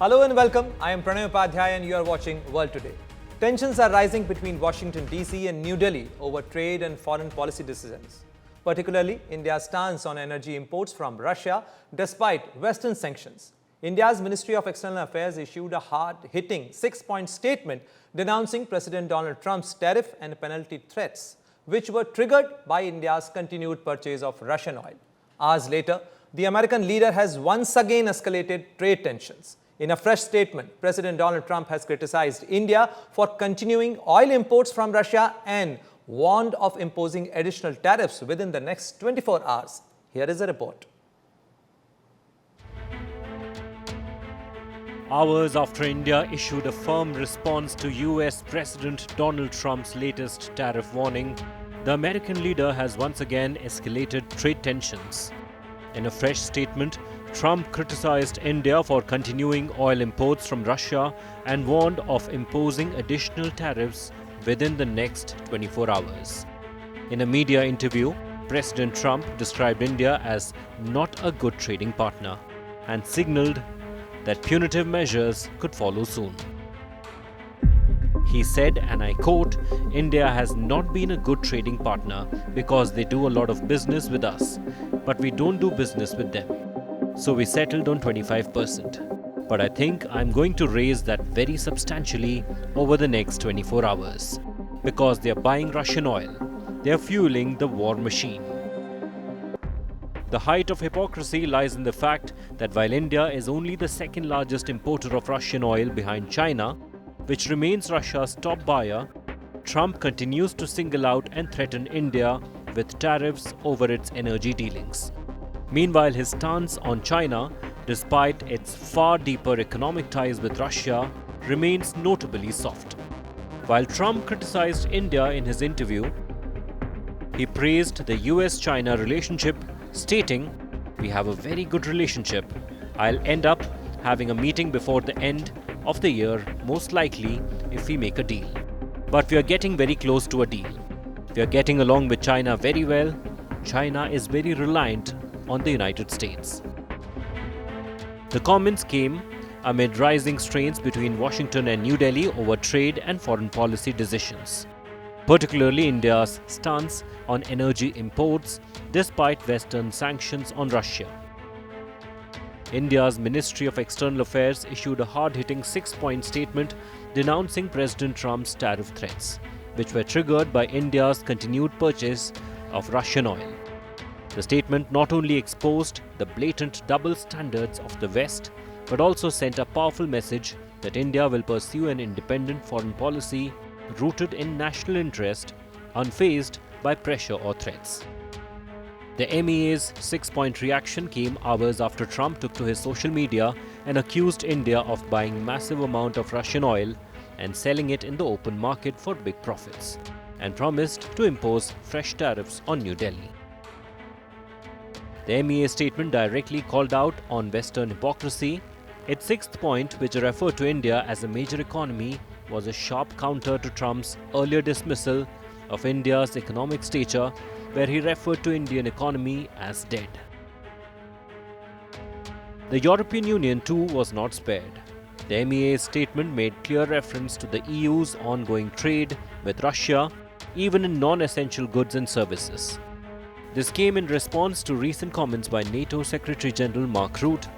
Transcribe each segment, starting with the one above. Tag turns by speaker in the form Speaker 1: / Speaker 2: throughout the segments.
Speaker 1: Hello and welcome. I am Pranay Upadhyay and you are watching World Today. Tensions are rising between Washington DC and New Delhi over trade and foreign policy decisions, particularly India's stance on energy imports from Russia despite Western sanctions. India's Ministry of External Affairs issued a hard-hitting 6-point statement denouncing President Donald Trump's tariff and penalty threats, which were triggered by India's continued purchase of Russian oil. Hours later, the American leader has once again escalated trade tensions. In a fresh statement, President Donald Trump has criticized India for continuing oil imports from Russia and warned of imposing additional tariffs within the next 24 hours. Here is a report.
Speaker 2: Hours after India issued a firm response to U.S. President Donald Trump's latest tariff warning, the American leader has once again escalated trade tensions. In a fresh statement, Trump criticized India for continuing oil imports from Russia and warned of imposing additional tariffs within the next 24 hours. In a media interview, President Trump described India as not a good trading partner and signaled that punitive measures could follow soon. He said, and I quote, "India has not been a good trading partner because they do a lot of business with us, but we don't do business with them. So we settled on 25%. But I think I'm going to raise that very substantially over the next 24 hours. Because they are buying Russian oil. They are fueling the war machine." The height of hypocrisy lies in the fact that while India is only the second largest importer of Russian oil behind China, which remains Russia's top buyer, Trump continues to single out and threaten India with tariffs over its energy dealings. Meanwhile, his stance on China, despite its far deeper economic ties with Russia, remains notably soft. While Trump criticized India in his interview, he praised the US-China relationship, stating, "We have a very good relationship. I'll end up having a meeting before the end of the year, most likely if we make a deal. But we are getting very close to a deal. We are getting along with China very well. China is very reliant on the United States." The comments came amid rising strains between Washington and New Delhi over trade and foreign policy decisions, particularly India's stance on energy imports despite Western sanctions on Russia. India's Ministry of External Affairs issued a hard-hitting 6-point statement denouncing President Trump's tariff threats, which were triggered by India's continued purchase of Russian oil. The statement not only exposed the blatant double standards of the West, but also sent a powerful message that India will pursue an independent foreign policy rooted in national interest, unfazed by pressure or threats. The MEA's 6-point reaction came hours after Trump took to his social media and accused India of buying massive amount of Russian oil and selling it in the open market for big profits, and promised to impose fresh tariffs on New Delhi. The MEA statement directly called out on Western hypocrisy. Its 6th point, which referred to India as a major economy, was a sharp counter to Trump's earlier dismissal of India's economic stature, where he referred to Indian economy as dead. The European Union too was not spared. The MEA's statement made clear reference to the EU's ongoing trade with Russia, even in non-essential goods and services. This came in response to recent comments by NATO Secretary General Mark Rutte,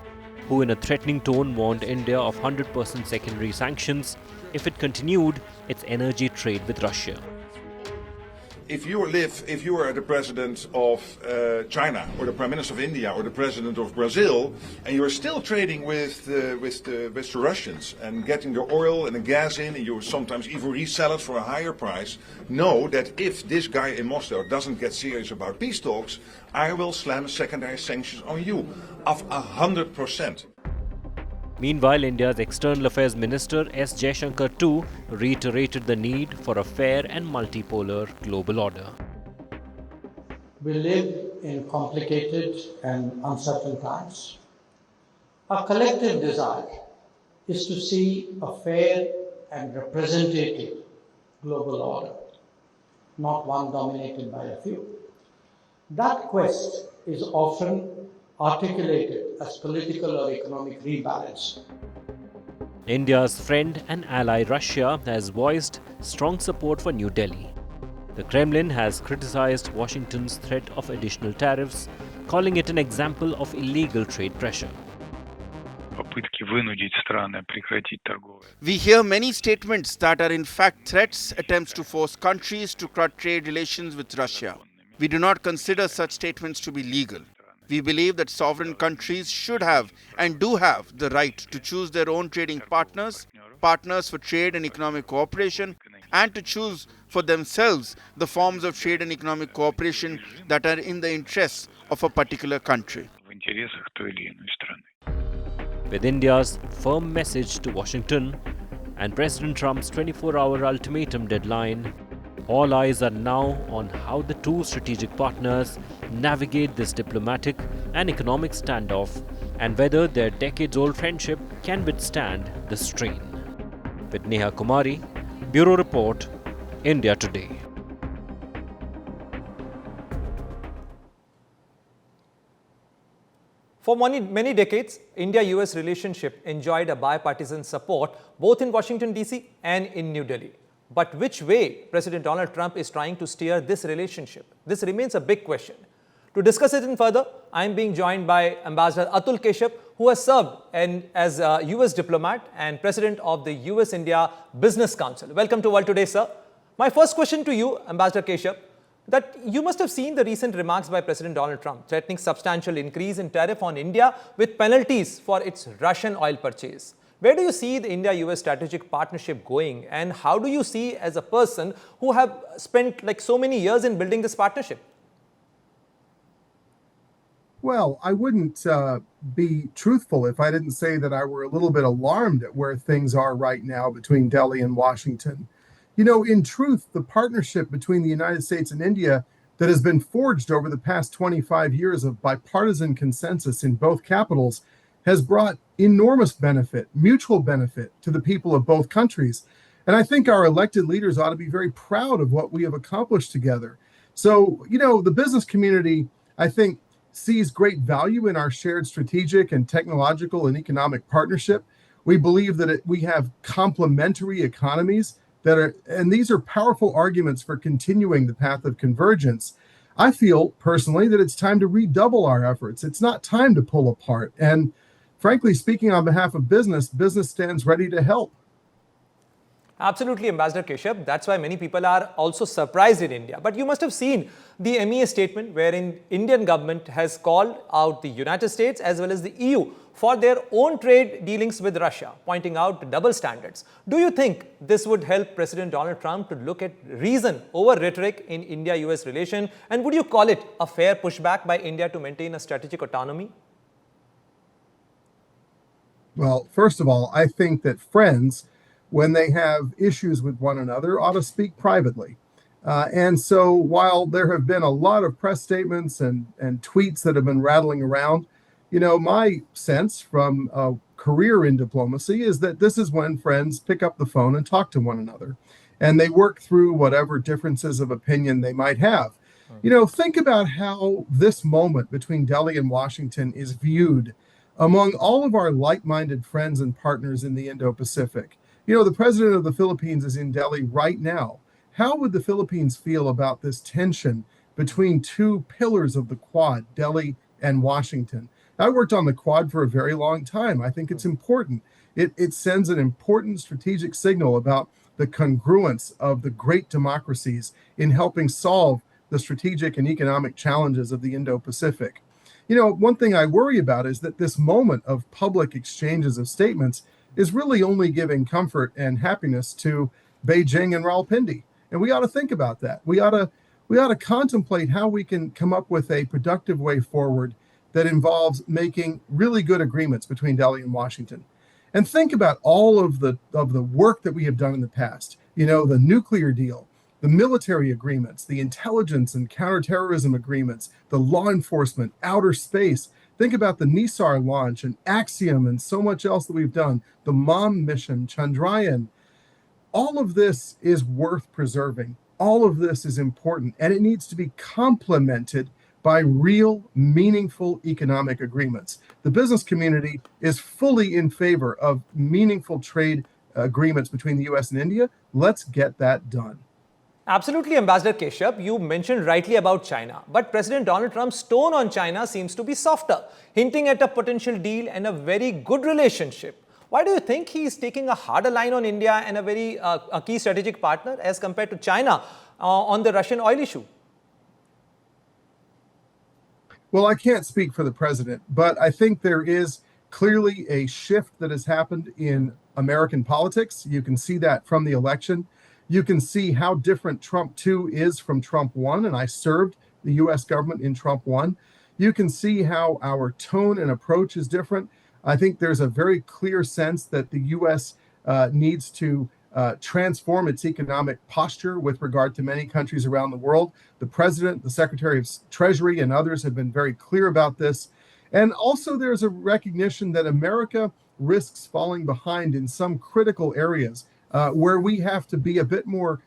Speaker 2: who in a threatening tone warned India of 100% secondary sanctions if it continued its energy trade with Russia.
Speaker 3: If you are the president of China, or the prime minister of India, or the president of Brazil, and you are still trading with the Russians and getting the oil and the gas in, and you sometimes even resell it for a higher price, know that if this guy in Moscow doesn't get serious about peace talks, I will slam secondary sanctions on you of 100%.
Speaker 2: Meanwhile, India's External Affairs Minister S. Jaishankar too reiterated the need for a fair and multipolar global order.
Speaker 4: We live in complicated and uncertain times. Our collective desire is to see a fair and representative global order, not one dominated by a few. That quest is often articulated as political or economic rebalance.
Speaker 2: India's friend and ally Russia has voiced strong support for New Delhi. The Kremlin has criticized Washington's threat of additional tariffs, calling it an example of illegal trade pressure.
Speaker 5: We hear many statements that are in fact threats, attempts to force countries to cut trade relations with Russia. We do not consider such statements to be legal. We believe that sovereign countries should have and do have the right to choose their own trading partners, partners for trade and economic cooperation, and to choose for themselves the forms of trade and economic cooperation that are in the interests of a particular country.
Speaker 2: With India's firm message to Washington and President Trump's 24-hour ultimatum deadline, all eyes are now on how the two strategic partners navigate this diplomatic and economic standoff and whether their decades-old friendship can withstand the strain. With Neha Kumari, Bureau Report, India Today.
Speaker 1: For many decades, India-US relationship enjoyed a bipartisan support both in Washington, D.C. and in New Delhi. But which way President Donald Trump is trying to steer this relationship? This remains a big question. To discuss it in further, I am being joined by Ambassador Atul Keshav, who has served as a US diplomat and president of the U.S India Business Council. Welcome to World Today, sir. My first question to you, Ambassador Keshav, that you must have seen the recent remarks by President Donald Trump threatening substantial increase in tariff on India with penalties for its Russian oil purchase. Where do you see the India-US strategic partnership going, and how do you see as a person who have spent like so many years in building this partnership?
Speaker 6: Well, I wouldn't be truthful if I didn't say that I were a little bit alarmed at where things are right now between Delhi and Washington. You know, in truth, the partnership between the United States and India that has been forged over the past 25 years of bipartisan consensus in both capitals has brought enormous benefit, mutual benefit to the people of both countries. And I think our elected leaders ought to be very proud of what we have accomplished together. So, you know, the business community, I think, sees great value in our shared strategic and technological and economic partnership. We believe that we have complementary economies that are, and these are powerful arguments for continuing the path of convergence. I feel personally that it's time to redouble our efforts. It's not time to pull apart. And frankly, speaking on behalf of business stands ready to help.
Speaker 1: Absolutely, Ambassador Keshav. That's why many people are also surprised in India. But you must have seen the MEA statement wherein Indian government has called out the United States as well as the EU for their own trade dealings with Russia, pointing out double standards. Do you think this would help President Donald Trump to look at reason over rhetoric in India-US relation? And would you call it a fair pushback by India to maintain a strategic autonomy?
Speaker 6: Well, first of all, I think that friends, when they have issues with one another, ought to speak privately. And so while there have been a lot of press statements and tweets that have been rattling around, you know, my sense from a career in diplomacy is that this is when friends pick up the phone and talk to one another, and they work through whatever differences of opinion they might have. You know, think about how this moment between Delhi and Washington is viewed among all of our like-minded friends and partners in the Indo-Pacific. You know, the president of the Philippines is in Delhi right now. How would the Philippines feel about this tension between two pillars of the Quad, Delhi and Washington? I worked on the Quad for a very long time. I think it's important. It sends an important strategic signal about the congruence of the great democracies in helping solve the strategic and economic challenges of the Indo-Pacific. You know, one thing I worry about is that this moment of public exchanges of statements is really only giving comfort and happiness to Beijing and Rawalpindi. And we ought to think about that. We ought to contemplate how we can come up with a productive way forward that involves making really good agreements between Delhi and Washington. And think about all of the work that we have done in the past. You know, the nuclear deal, the military agreements, the intelligence and counterterrorism agreements, the law enforcement, outer space. Think about the Nisar launch and Axiom and so much else that we've done, the MOM mission, Chandrayaan. All of this is worth preserving. All of this is important, and it needs to be complemented by real, meaningful economic agreements. The business community is fully in favor of meaningful trade agreements between the US and India. Let's get that done.
Speaker 1: Absolutely, Ambassador Keshav. You mentioned rightly about China, but President Donald Trump's tone on China seems to be softer, hinting at a potential deal and a very good relationship. Why do you think he's taking a harder line on India and a key strategic partner as compared to China on the Russian oil issue?
Speaker 6: Well, I can't speak for the president, but I think there is clearly a shift that has happened in American politics. You can see that from the election. You can see how different Trump 2 is from Trump 1, and I served the US government in Trump 1. You can see how our tone and approach is different. I think there's a very clear sense that the US needs to transform its economic posture with regard to many countries around the world. The president, the secretary of Treasury, and others have been very clear about this. And also there's a recognition that America risks falling behind in some critical areas where we have to be a bit more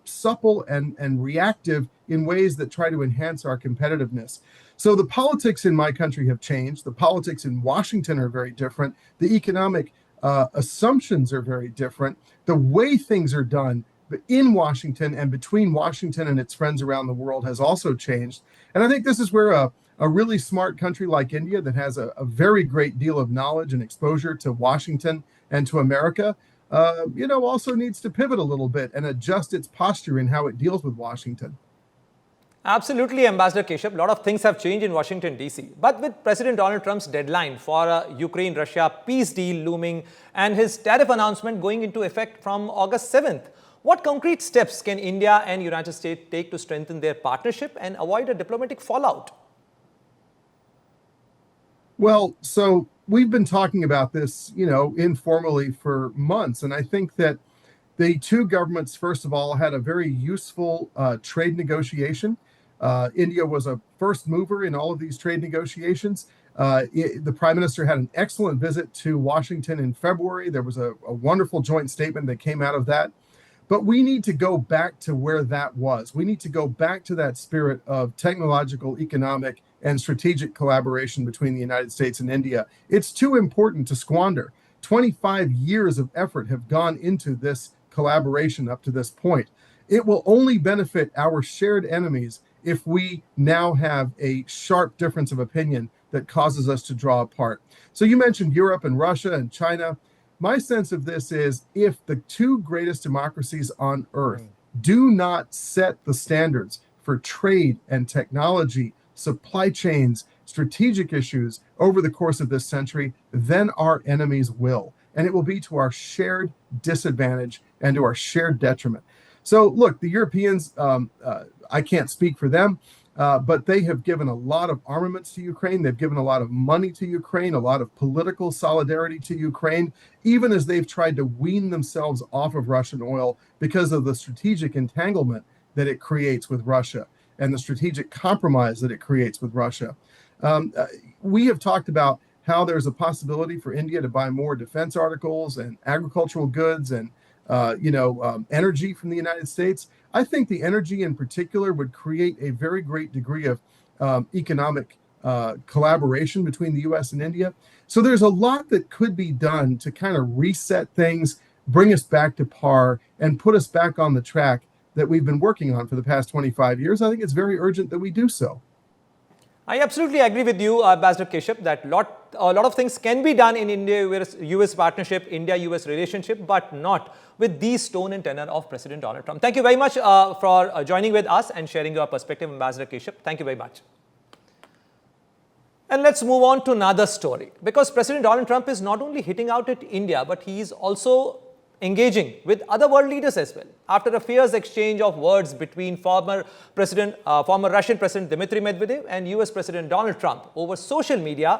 Speaker 6: supple and reactive in ways that try to enhance our competitiveness. So the politics in my country have changed. The politics in Washington are very different. The economic assumptions are very different. The way things are done in Washington and between Washington and its friends around the world has also changed. And I think this is where a really smart country like India that has a very great deal of knowledge and exposure to Washington and to America, also needs to pivot a little bit and adjust its posture in how it deals with Washington.
Speaker 1: Absolutely, Ambassador Keshav. A lot of things have changed in Washington, D.C. But with President Donald Trump's deadline for a Ukraine-Russia peace deal looming and his tariff announcement going into effect from August 7th, what concrete steps can India and United States take to strengthen their partnership and avoid a diplomatic fallout?
Speaker 6: Well, so we've been talking about this, informally for months. And I think that the two governments, first of all, had a very useful trade negotiation. India was a first mover in all of these trade negotiations. The prime minister had an excellent visit to Washington in February. There was a wonderful joint statement that came out of that. But we need to go back to where that was. We need to go back to that spirit of technological, economic, and strategic collaboration between the United States and India. It's too important to squander. 25 years of effort have gone into this collaboration up to this point. It will only benefit our shared enemies if we now have a sharp difference of opinion that causes us to draw apart. So you mentioned Europe and Russia and China. My sense of this is if the two greatest democracies on earth do not set the standards for trade and technology, supply chains, strategic issues over the course of this century, then our enemies will. And it will be to our shared disadvantage and to our shared detriment. So look, the Europeans, I can't speak for them, but they have given a lot of armaments to Ukraine. They've given a lot of money to Ukraine, a lot of political solidarity to Ukraine, even as they've tried to wean themselves off of Russian oil because of the strategic entanglement that it creates with Russia and the strategic compromise that it creates with Russia. We have talked about how there's a possibility for India to buy more defense articles and agricultural goods and energy from the United States. I think the energy in particular would create a very great degree of economic collaboration between the US and India. So there's a lot that could be done to kind of reset things, bring us back to par, and put us back on the track that we've been working on for the past 25 years. I think it's very urgent that we do so.
Speaker 1: I absolutely agree with you, Ambassador Keshav, that a lot of things can be done in India-US partnership, India-US relationship, but not with the tone and tenor of President Donald Trump. Thank you very much for joining with us and sharing your perspective, Ambassador Keshav. Thank you very much. And let's move on to another story, because President Donald Trump is not only hitting out at India, but he is also engaging with other world leaders as well. After a fierce exchange of words between former Russian President Dmitry Medvedev and US President Donald Trump over social media,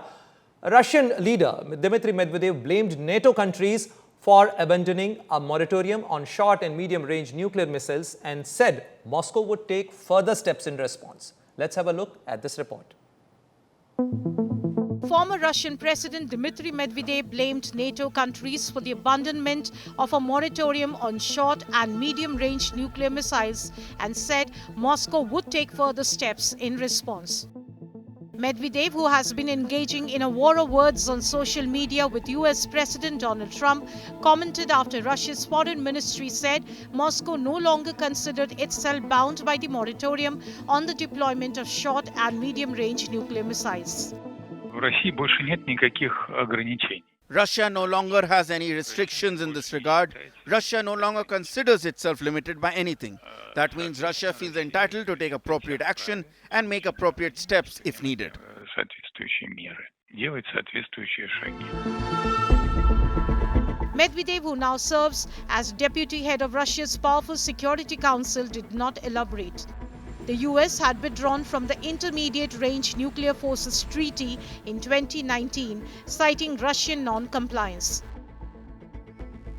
Speaker 1: Russian leader Dmitry Medvedev blamed NATO countries for abandoning a moratorium on short and medium-range nuclear missiles and said Moscow would take further steps in response. Let's have a look at this report.
Speaker 7: Former Russian President Dmitry Medvedev blamed NATO countries for the abandonment of a moratorium on short and medium-range nuclear missiles and said Moscow would take further steps in response. Medvedev, who has been engaging in a war of words on social media with U.S. President Donald Trump, commented after Russia's foreign ministry said Moscow no longer considered itself bound by the moratorium on the deployment of short and medium-range nuclear missiles.
Speaker 8: В России больше нет никаких ограничений.
Speaker 5: Russia no longer has any restrictions in this regard. Russia no longer considers itself limited by anything. That means Russia feels entitled to take appropriate action and make appropriate steps if needed.
Speaker 8: Соответствующие меры. Делать соответствующие шаги.
Speaker 7: Medvedev, who now serves as deputy head of Russia's powerful Security Council, did not elaborate. The US had withdrawn from the Intermediate Range Nuclear Forces Treaty in 2019, citing Russian non-compliance.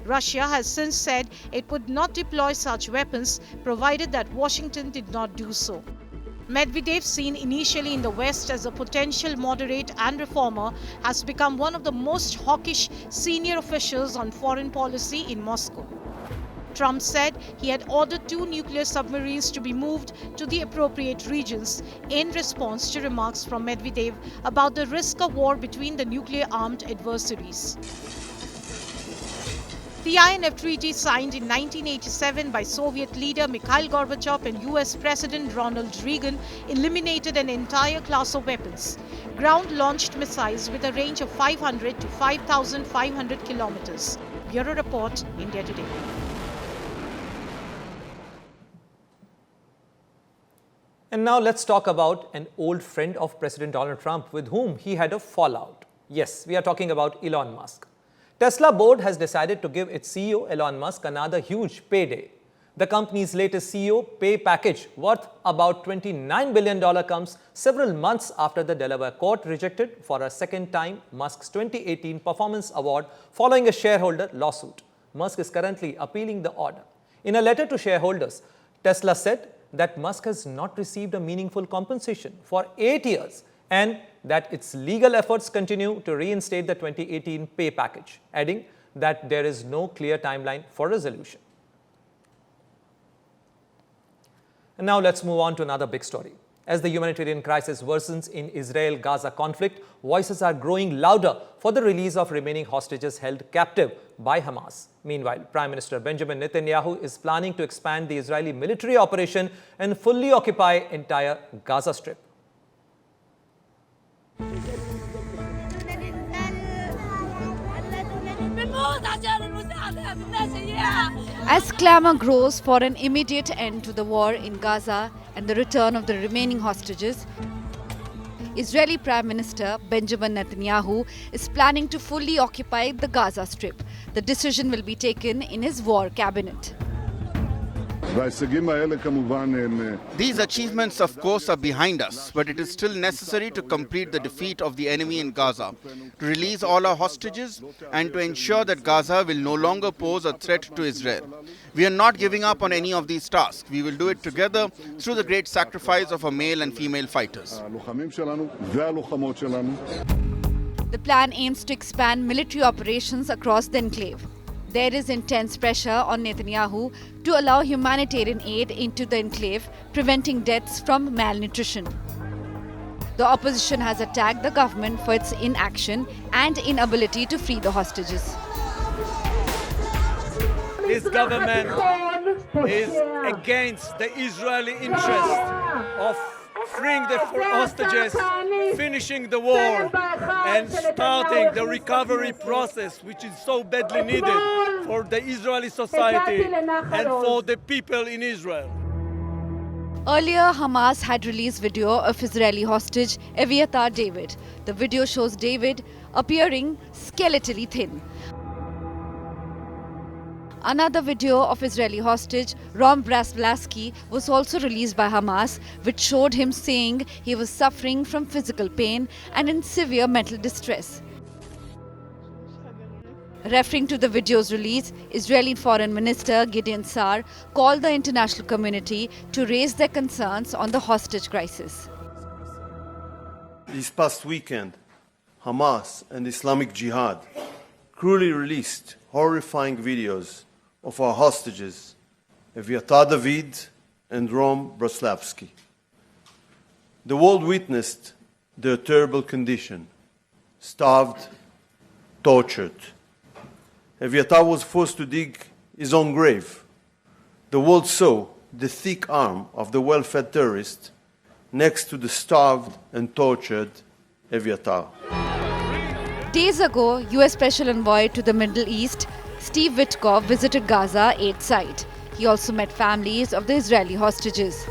Speaker 7: Russia has since said it would not deploy such weapons provided that Washington did not do so. Medvedev, seen initially in the West as a potential moderate and reformer, has become one of the most hawkish senior officials on foreign policy in Moscow. Trump said he had ordered 2 nuclear submarines to be moved to the appropriate regions in response to remarks from Medvedev about the risk of war between the nuclear-armed adversaries. The INF Treaty, signed in 1987 by Soviet leader Mikhail Gorbachev and US President Ronald Reagan, eliminated an entire class of weapons, ground-launched missiles with a range of 500 to 5,500 kilometers. Bureau Report, India Today.
Speaker 1: And now let's talk about an old friend of President Donald Trump with whom he had a fallout. Yes, we are talking about Elon Musk. Tesla board has decided to give its CEO Elon Musk another huge payday. The company's latest CEO pay package, worth about $29 billion, comes several months after the Delaware court rejected for a second time Musk's 2018 Performance Award following a shareholder lawsuit. Musk is currently appealing the order. In a letter to shareholders, Tesla said that Musk has not received a meaningful compensation for 8 years and that its legal efforts continue to reinstate the 2018 pay package, adding that there is no clear timeline for resolution. And now let's move on to another big story. As the humanitarian crisis worsens in Israel-Gaza conflict, voices are growing louder for the release of remaining hostages held captive by Hamas. Meanwhile, Prime Minister Benjamin Netanyahu is planning to expand the Israeli military operation and fully occupy entire Gaza Strip.
Speaker 9: As clamor grows for an immediate end to the war in Gaza and the return of the remaining hostages, Israeli Prime Minister Benjamin Netanyahu is planning to fully occupy the Gaza Strip. The decision will be taken in his war cabinet.
Speaker 5: These achievements, of course, are behind us, but it is still necessary to complete the defeat of the enemy in Gaza, to release all our hostages, and to ensure that Gaza will no longer pose a threat to Israel. We are not giving up on any of these tasks. We will do it together through the great sacrifice of our male and female fighters.
Speaker 9: The plan aims to expand military operations across the enclave. There is intense pressure on Netanyahu to allow humanitarian aid into the enclave, preventing deaths from malnutrition. The opposition has attacked the government for its inaction and inability to free the hostages.
Speaker 10: This government is against the Israeli interest of freeing the hostages, finishing the war, and starting the recovery process, which is so badly needed for the Israeli society and for the people in Israel.
Speaker 9: Earlier, Hamas had released video of Israeli hostage Aviatar David. The video shows David appearing skeletally thin. Another video of Israeli hostage Rom Braslavsky was also released by Hamas, which showed him saying he was suffering from physical pain and in severe mental distress. Referring to the video's release, Israeli Foreign Minister Gideon Sa'ar called the international community to raise their concerns on the hostage crisis.
Speaker 11: This past weekend, Hamas and Islamic Jihad cruelly released horrifying videos of our hostages, Aviatar David and Rom Braslavsky. The world witnessed their terrible condition, starved, tortured. Eviatar was forced to dig his own grave. The world saw the thick arm of the well-fed terrorist next to the starved and tortured Eviatar.
Speaker 9: Days ago, U.S. Special Envoy to the Middle East, Steve Witkoff, visited Gaza aid site. He also met families of the Israeli hostages.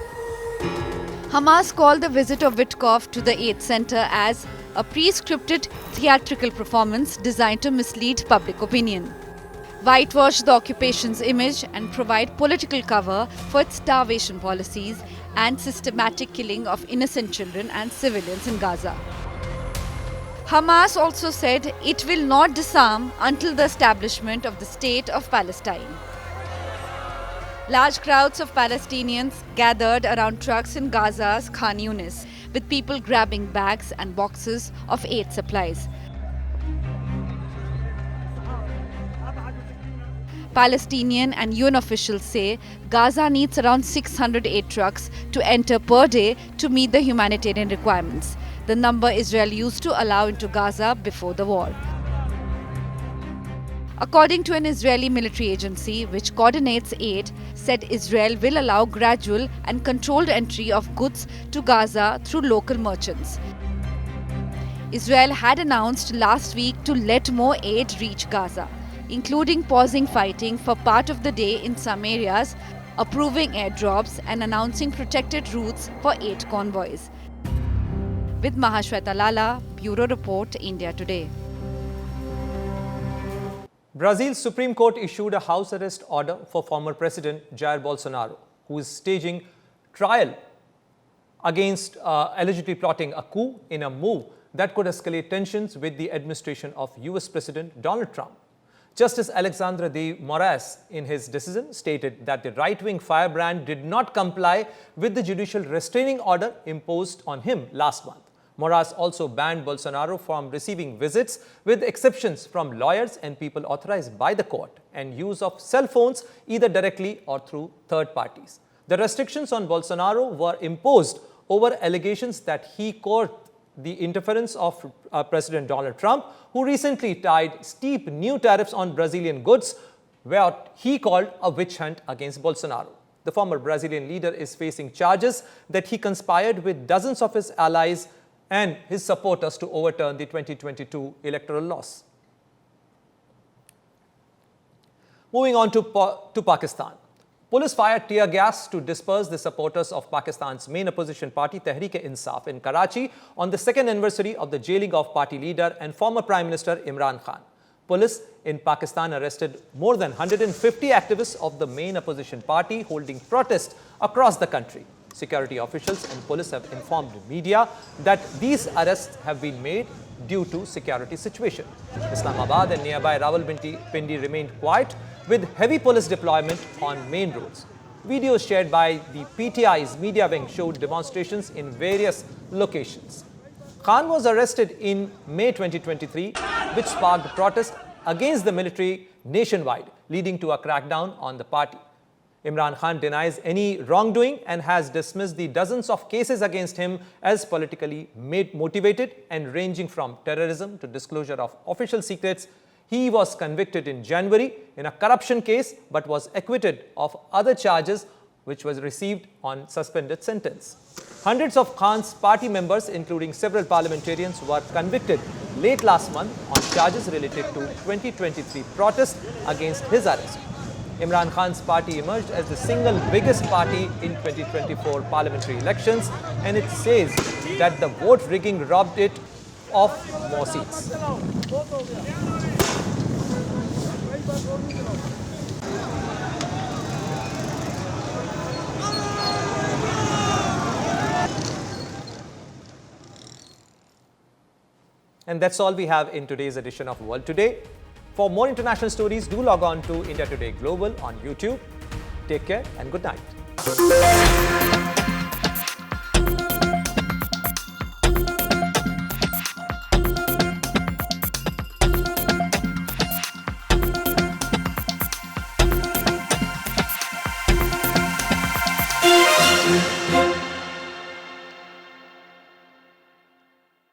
Speaker 9: Hamas called the visit of Witkoff to the aid center as a pre-scripted theatrical performance designed to mislead public opinion, whitewash the occupation's image and provide political cover for its starvation policies and systematic killing of innocent children and civilians in Gaza. Hamas also said it will not disarm until the establishment of the State of Palestine. Large crowds of Palestinians gathered around trucks in Gaza's Khan Yunis, with people grabbing bags and boxes of aid supplies. Palestinian and UN officials say Gaza needs around 600 aid trucks to enter per day to meet the humanitarian requirements, the number Israel used to allow into Gaza before the war. According to an Israeli military agency which coordinates aid, said Israel will allow gradual and controlled entry of goods to Gaza through local merchants. Israel had announced last week to let more aid reach Gaza, including pausing fighting for part of the day in some areas, approving airdrops and announcing protected routes for aid convoys. With Mahashweta Lala, Bureau Report, India Today.
Speaker 1: Brazil's Supreme Court issued a house arrest order for former President Jair Bolsonaro, who is staging trial against allegedly plotting a coup in a move that could escalate tensions with the administration of U.S. President Donald Trump. Justice Alexandre de Moraes, in his decision, stated that the right-wing firebrand did not comply with the judicial restraining order imposed on him last month. Moraes also banned Bolsonaro from receiving visits, with exceptions from lawyers and people authorized by the court, and use of cell phones either directly or through third parties. The restrictions on Bolsonaro were imposed over allegations that he courted the interference of President Donald Trump, who recently tied steep new tariffs on Brazilian goods, what he called a witch hunt against Bolsonaro. The former Brazilian leader is facing charges that he conspired with dozens of his allies and his supporters to overturn the 2022 electoral loss. Moving on to Pakistan. Police fired tear gas to disperse the supporters of Pakistan's main opposition party, Tehreek-e-Insaf, in Karachi on the second anniversary of the jailing of party leader and former Prime Minister Imran Khan. Police in Pakistan arrested more than 150 activists of the main opposition party holding protests across the country. Security officials and police have informed media that these arrests have been made due to security situation. Islamabad and nearby Rawalpindi remained quiet, with heavy police deployment on main roads. Videos shared by the PTI's media wing showed demonstrations in various locations. Khan was arrested in May 2023, which sparked protests against the military nationwide, leading to a crackdown on the party. Imran Khan denies any wrongdoing and has dismissed the dozens of cases against him as politically motivated and ranging from terrorism to disclosure of official secrets. He was convicted in January in a corruption case but was acquitted of other charges, which was received on suspended sentence. Hundreds of Khan's party members, including several parliamentarians, were convicted late last month on charges related to 2023 protests against his arrest. Imran Khan's party emerged as the single biggest party in 2024 parliamentary elections, and it says that the vote rigging robbed it of more seats. And that's all we have in today's edition of World Today. For more international stories, do log on to India Today Global on YouTube. Take care and good night.